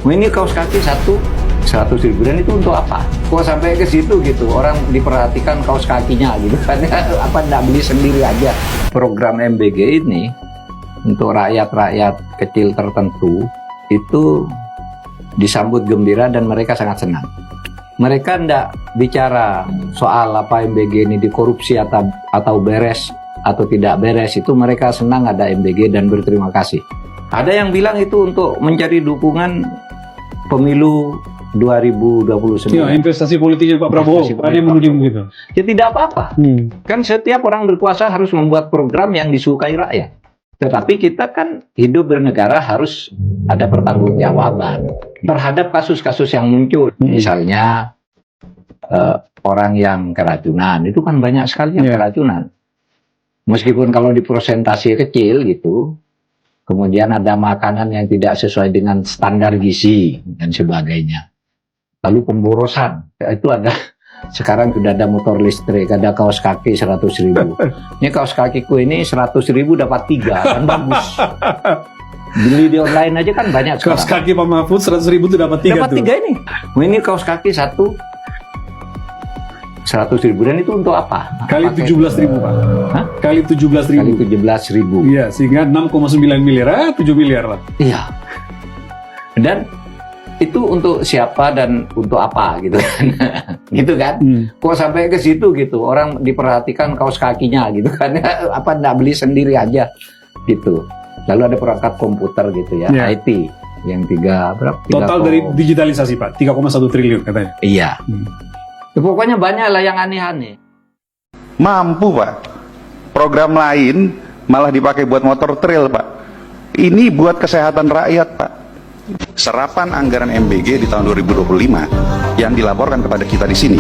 Ini kaos kaki satu 100.000 dan itu untuk apa? Kok sampai ke situ gitu? Orang diperhatikan kaos kakinya gitu kan? Apa nggak beli sendiri aja? Program MBG ini untuk rakyat-rakyat kecil tertentu itu disambut gembira dan mereka sangat senang. Mereka ndak bicara soal apa MBG ini dikorupsi atau beres atau tidak beres, itu mereka senang ada MBG dan berterima kasih. Ada yang bilang itu untuk mencari dukungan pemilu 2029. Ya, investasi politiknya Pak Prabowo. Ada yang menuding begitu. Ya tidak apa-apa. Kan setiap orang berkuasa harus membuat program yang disukai rakyat. Tetapi kita kan hidup bernegara harus ada pertanggungjawaban terhadap kasus-kasus yang muncul. Misalnya orang yang keracunan, itu kan banyak sekali yang keracunan. Meskipun kalau di persentase kecil gitu, kemudian ada makanan yang tidak sesuai dengan standar gizi dan sebagainya. Lalu pemborosan, itu ada. Sekarang sudah ada motor listrik, ada kaos kaki 100.000. Ini kaos kakiku ini 100.000 dapat 3, kan bagus. Beli di online aja kan banyak sekarang. Kaos kaki Pak Mahfud 100.000 itu dapat 3 dapat 3 ini. Ini kaos kaki satu 100.000 dan itu untuk apa? Kali 17.000 Pak. Hah? Kali 17.000. Kali 17.000. Iya, sehingga 6,9 miliar, 7 miliar lah. Iya. Dan itu untuk siapa dan untuk apa gitu kan? Gitu kan? Kok sampai ke situ gitu? Orang diperhatikan kaos kakinya gitu kan? Apa nggak beli sendiri aja gitu? Lalu ada perangkat komputer gitu ya, IT yang berapa? Total dari digitalisasi Pak, 3,1 triliun katanya. Iya. Ya, pokoknya banyak lah yang aneh-aneh. Mampu Pak. Program lain malah dipakai buat motor trail Pak. Ini buat kesehatan rakyat Pak. Serapan anggaran MBG di tahun 2025 yang dilaporkan kepada kita di sini,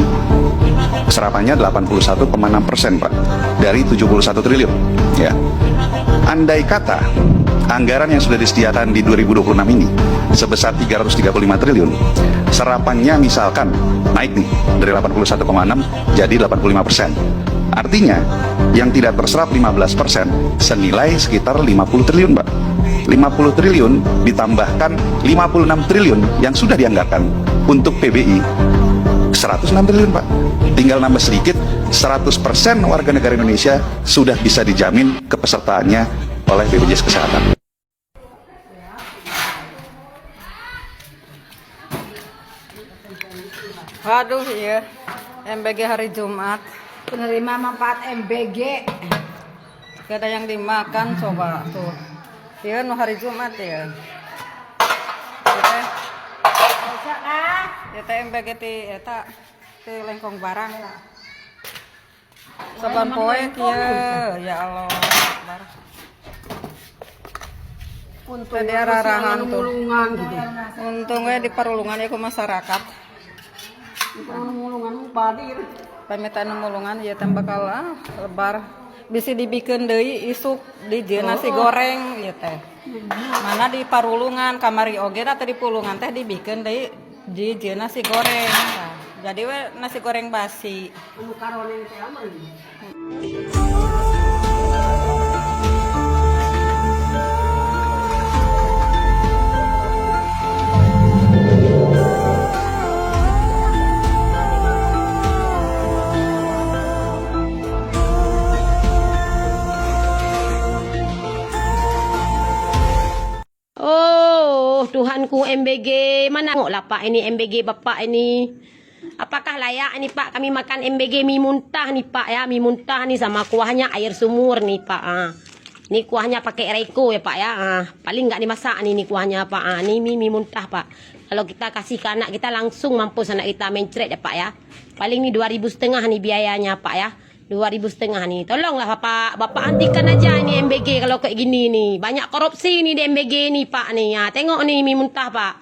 serapannya 81,6% Pak dari 71 triliun. Ya. Andai kata anggaran yang sudah disediakan di 2026 ini sebesar 335 triliun, serapannya misalkan naik nih dari 81,6 jadi 85%. Artinya yang tidak terserap 15% senilai sekitar 50 triliun Pak. 50 triliun ditambahkan 56 triliun yang sudah dianggarkan untuk PBI, 106 triliun Pak. Tinggal nambah sedikit, 100% warga negara Indonesia sudah bisa dijamin kepesertaannya oleh BPJS Kesehatan. Aduh ya, MBG hari Jumat. Penerima manfaat MBG. Gak ada yang dimakan, coba tuh. Ya, no hari Jumat ya. Kita MBG ti eta ti lengkong barang. Saban poe kieu, ya Allah. Untuk dia rarahan tuh. mulungan gitu. Untungnya di perulungan ya ke masyarakat. Mulungan badir. Pamitan mulungan ya teh bakal lebar. Bisa dibikin deui isuk di nasi goreng ya teh. Mana di parulungan kamari oge teh di pulungan teh dibikin deui di nasi goreng. Nah, jadi we nasi goreng basi. Anu karoneng teh aman. Oh, Tuhanku MBG, mana lah Pak ini MBG Bapak ini. Apakah layak ini Pak kami makan MBG mie muntah nih Pak ya, mie muntah nih sama kuahnya air sumur nih Pak. Ini kuahnya pakai Reiko ya Pak ya. Paling nggak dimasak nih kuahnya Pak. Ini mie muntah Pak. Kalau kita kasih ke anak kita langsung mampus anak kita mencret ya Pak ya. Paling nih 2.500 nih biayanya Pak ya. 2.500 nih. Tolonglah Bapak hentikan aja ini MBG kalau kayak gini nih. Banyak korupsi nih di MBG nih Pak nih. Ya, tengok nih mie muntah Pak.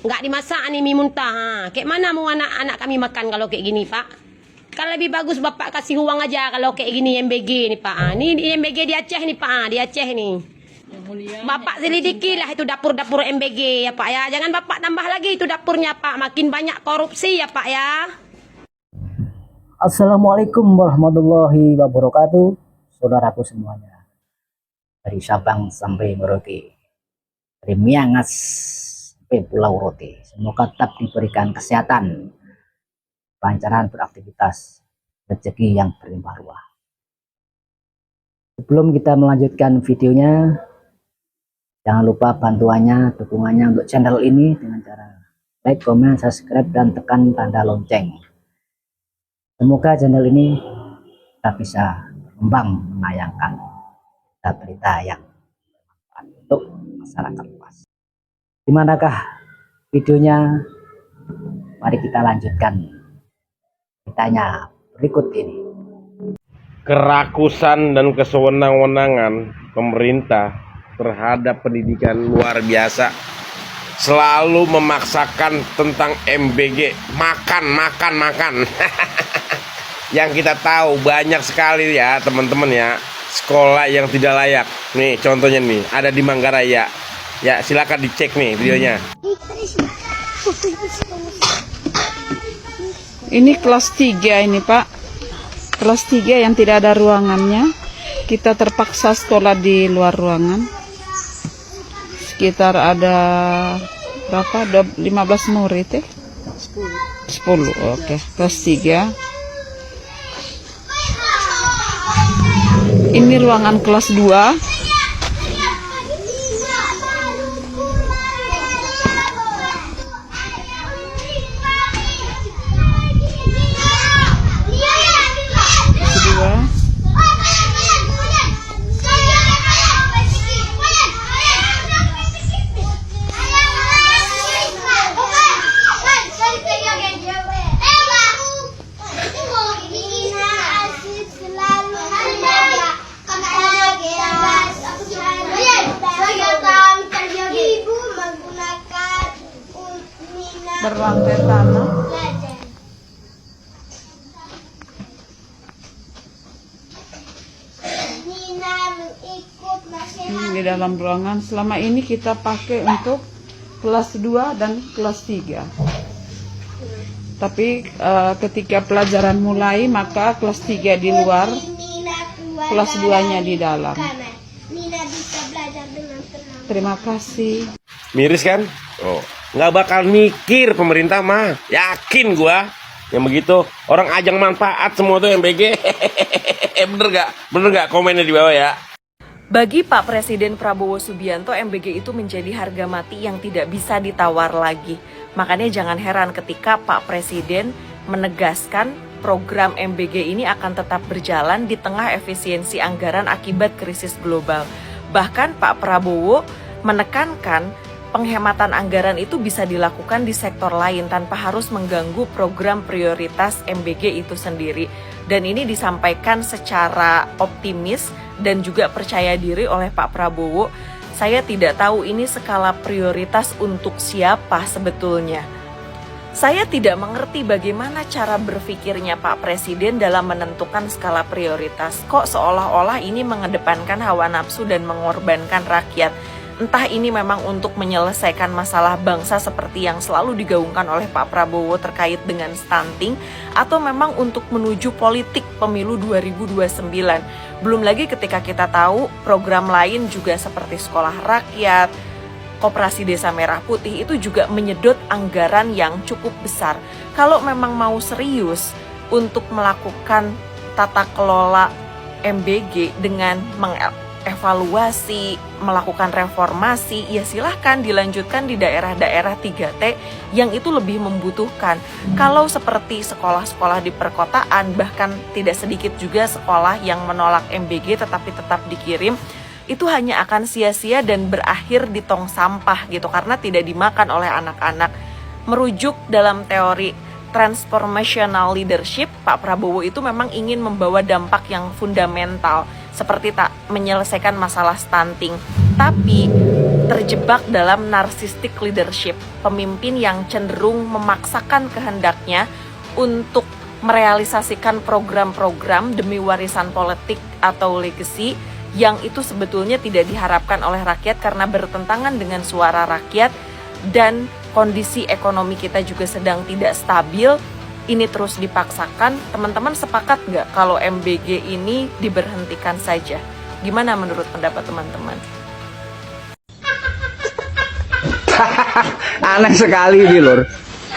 Nggak dimasak nih mie muntah. Kayak mana mau anak-anak kami makan kalau kayak gini Pak? Kan lebih bagus Bapak kasih uang aja kalau kayak gini MBG nih Pak. Ini di MBG di Aceh nih Pak. Di Aceh nih. Bapak selidiki lah itu dapur-dapur MBG ya Pak ya. Jangan Bapak tambah lagi itu dapurnya Pak. Makin banyak korupsi ya Pak ya. Assalamualaikum warahmatullahi wabarakatuh, saudaraku semuanya. Dari Sabang sampai Merauke, dari Miangas sampai Pulau Rote. Semoga tetap diberikan kesehatan, kelancaran beraktivitas, rezeki yang berlimpah ruah. Sebelum kita melanjutkan videonya, jangan lupa bantuannya, dukungannya untuk channel ini dengan cara like, komen, subscribe, dan tekan tanda lonceng. Semoga channel ini kita bisa berkembang menayangkan berita yang bermanfaat untuk masyarakat luas. Dimanakah videonya? Mari kita lanjutkan ceritanya berikut ini. Kerakusan dan kesewenang-wenangan pemerintah terhadap pendidikan luar biasa, selalu memaksakan tentang MBG, makan. Yang kita tahu banyak sekali ya teman-teman ya, sekolah yang tidak layak. Nih contohnya nih, ada di Manggarai ya, silakan dicek nih videonya. Ini kelas 3 ini Pak, kelas 3 yang tidak ada ruangannya. Kita terpaksa sekolah di luar ruangan. Sekitar ada berapa? 15 murid 10, oke. Kelas 3. Ini ruangan kelas 2. Berlantai tanah. Di dalam ruangan selama ini kita pakai untuk kelas 2 dan kelas 3. Tapi ketika pelajaran mulai maka kelas 3 di luar, kelas 2-nya di dalam. Terima kasih. Miris kan? Oh, nggak bakal mikir pemerintah mah, yakin gua yang begitu. Orang ajang manfaat semua tuh MBG. Bener gak komennya di bawah ya. Bagi Pak Presiden Prabowo Subianto, MBG itu menjadi harga mati yang tidak bisa ditawar lagi. Makanya jangan heran ketika Pak Presiden menegaskan program MBG ini akan tetap berjalan di tengah efisiensi anggaran akibat krisis global. Bahkan Pak Prabowo menekankan penghematan anggaran itu bisa dilakukan di sektor lain tanpa harus mengganggu program prioritas MBG itu sendiri. Dan ini disampaikan secara optimis dan juga percaya diri oleh Pak Prabowo. Saya tidak tahu ini skala prioritas untuk siapa sebetulnya. Saya tidak mengerti bagaimana cara berpikirnya Pak Presiden dalam menentukan skala prioritas. Kok seolah-olah ini mengedepankan hawa nafsu dan mengorbankan rakyat. Entah ini memang untuk menyelesaikan masalah bangsa seperti yang selalu digaungkan oleh Pak Prabowo terkait dengan stunting, atau memang untuk menuju politik pemilu 2029. Belum lagi ketika kita tahu program lain juga seperti sekolah rakyat, Koperasi Desa Merah Putih itu juga menyedot anggaran yang cukup besar. Kalau memang mau serius untuk melakukan tata kelola MBG dengan mengevaluasi, melakukan reformasi, ya silahkan dilanjutkan di daerah-daerah 3T yang itu lebih membutuhkan. Kalau seperti sekolah-sekolah di perkotaan, bahkan tidak sedikit juga sekolah yang menolak MBG tetapi tetap dikirim, itu hanya akan sia-sia dan berakhir di tong sampah gitu, karena tidak dimakan oleh anak-anak. Merujuk dalam teori transformational leadership, Pak Prabowo itu memang ingin membawa dampak yang fundamental, seperti tak menyelesaikan masalah stunting, tapi terjebak dalam narcissistic leadership, pemimpin yang cenderung memaksakan kehendaknya untuk merealisasikan program-program demi warisan politik atau legacy yang itu sebetulnya tidak diharapkan oleh rakyat karena bertentangan dengan suara rakyat, dan kondisi ekonomi kita juga sedang tidak stabil. Ini terus dipaksakan. Teman-teman sepakat nggak kalau MBG ini diberhentikan saja? Gimana menurut pendapat teman-teman? Aneh sekali ini lor.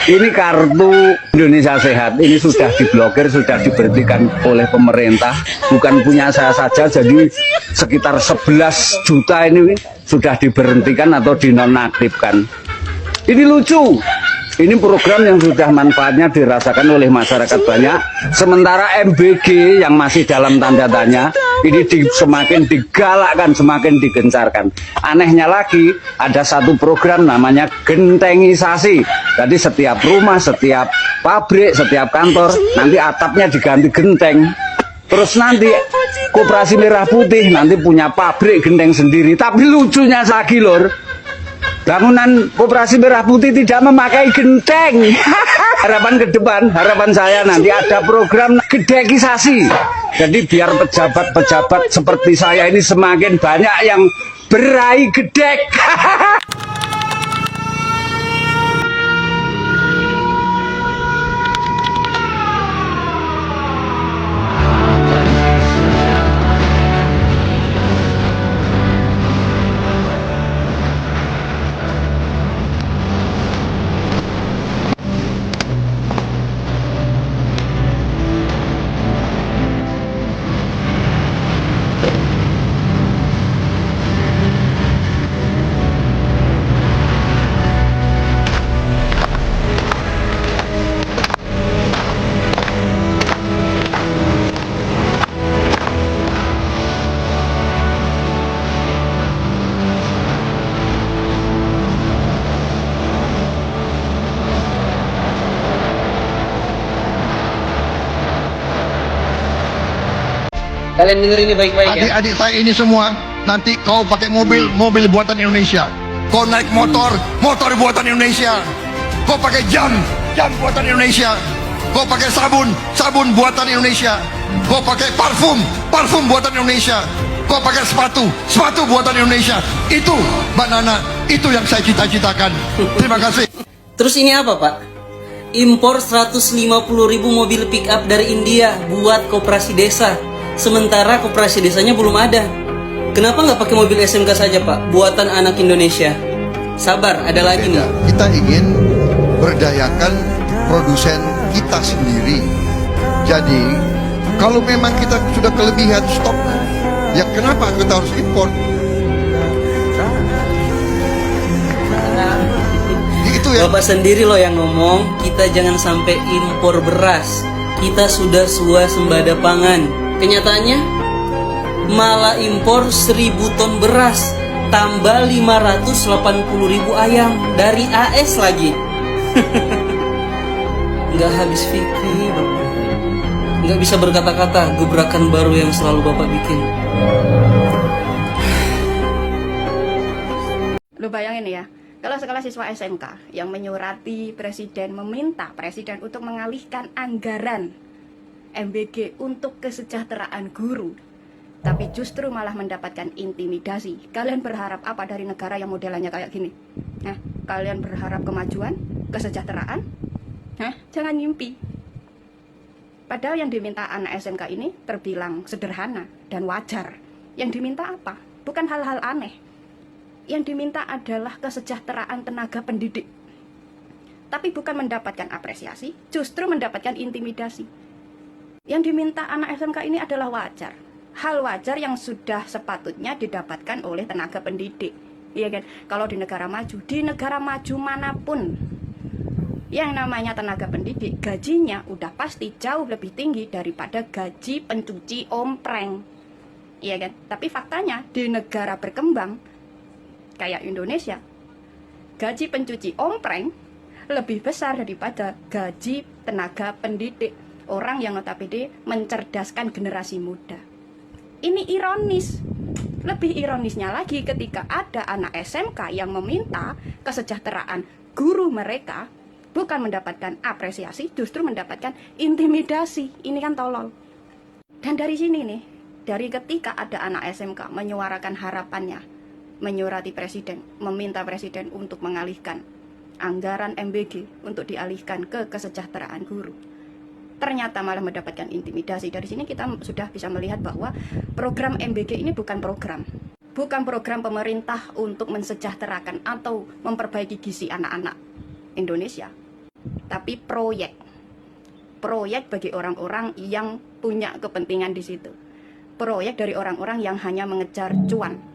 Ini kartu Indonesia Sehat ini sudah diblokir, sudah diberhentikan oleh pemerintah, bukan punya saya saja. Jadi sekitar 11 juta ini sudah diberhentikan atau dinonaktifkan. Ini lucu. Ini program yang sudah manfaatnya dirasakan oleh masyarakat banyak. Sementara MBG yang masih dalam tanda tanya ini semakin digalakkan, semakin digencarkan. Anehnya lagi ada satu program namanya gentengisasi. Jadi setiap rumah, setiap pabrik, setiap kantor nanti atapnya diganti genteng. Terus nanti Koperasi Merah Putih nanti punya pabrik genteng sendiri. Tapi lucunya lagi lor, bangunan Koperasi Merah Putih tidak memakai genteng. Harapan ke depan, harapan saya nanti ada program gedekisasi. Jadi biar pejabat-pejabat seperti saya ini semakin banyak yang berai gedek. Kalian denger ini baik-baik ya. Adik-adik saya ini semua, nanti kau pakai mobil buatan Indonesia. Kau naik motor buatan Indonesia. Kau pakai jam buatan Indonesia. Kau pakai sabun buatan Indonesia. Kau pakai parfum buatan Indonesia. Kau pakai sepatu buatan Indonesia. Itu Mbak Nana, itu yang saya cita-citakan. Terima kasih. Terus ini apa Pak? Impor 150.000 mobil pick up dari India buat koperasi desa. Sementara koperasi desanya belum ada. Kenapa nggak pakai mobil SMK saja Pak? Buatan anak Indonesia. Sabar, ada lagi nih. Kita ingin berdayakan produsen kita sendiri. Jadi kalau memang kita sudah kelebihan stok, ya kenapa kita harus impor? Itu ya. Bapak sendiri loh yang ngomong kita jangan sampai impor beras. Kita sudah swasembada pangan. Kenyataannya malah impor 1.000 ton beras tambah 580.000 ayam dari AS lagi. Nggak habis fikir Bapak. Nggak bisa berkata-kata gebrakan baru yang selalu Bapak bikin. Lu bayangin ya, kalau sekolah siswa SMK yang menyurati presiden, meminta presiden untuk mengalihkan anggaran MBG untuk kesejahteraan guru, tapi justru malah mendapatkan intimidasi. Kalian berharap apa dari negara yang modelannya kayak gini? Nah, kalian berharap kemajuan, kesejahteraan? Nah, jangan ngimpi. Padahal yang diminta anak SMK ini terbilang sederhana dan wajar. Yang diminta apa? Bukan hal-hal aneh. Yang diminta adalah kesejahteraan tenaga pendidik. Tapi bukan mendapatkan apresiasi, justru mendapatkan intimidasi. Yang diminta anak SMK ini adalah wajar. Hal wajar yang sudah sepatutnya didapatkan oleh tenaga pendidik. Iya kan? Kalau di negara maju manapun, yang namanya tenaga pendidik, gajinya udah pasti jauh lebih tinggi daripada gaji pencuci ompreng. Iya kan? Tapi faktanya di negara berkembang kayak Indonesia, gaji pencuci ompreng lebih besar daripada gaji tenaga pendidik. Orang yang notabene mencerdaskan generasi muda. Ini ironis. Lebih ironisnya lagi ketika ada anak SMK yang meminta kesejahteraan guru mereka bukan mendapatkan apresiasi, justru mendapatkan intimidasi. Ini kan tolol. Dan dari sini nih, dari ketika ada anak SMK menyuarakan harapannya, menyurati presiden, meminta presiden untuk mengalihkan anggaran MBG untuk dialihkan ke kesejahteraan guru, ternyata malah mendapatkan intimidasi. Dari sini kita sudah bisa melihat bahwa program MBG ini bukan program, bukan program pemerintah untuk mensejahterakan atau memperbaiki gizi anak-anak Indonesia, tapi proyek bagi orang-orang yang punya kepentingan di situ, proyek dari orang-orang yang hanya mengejar cuan.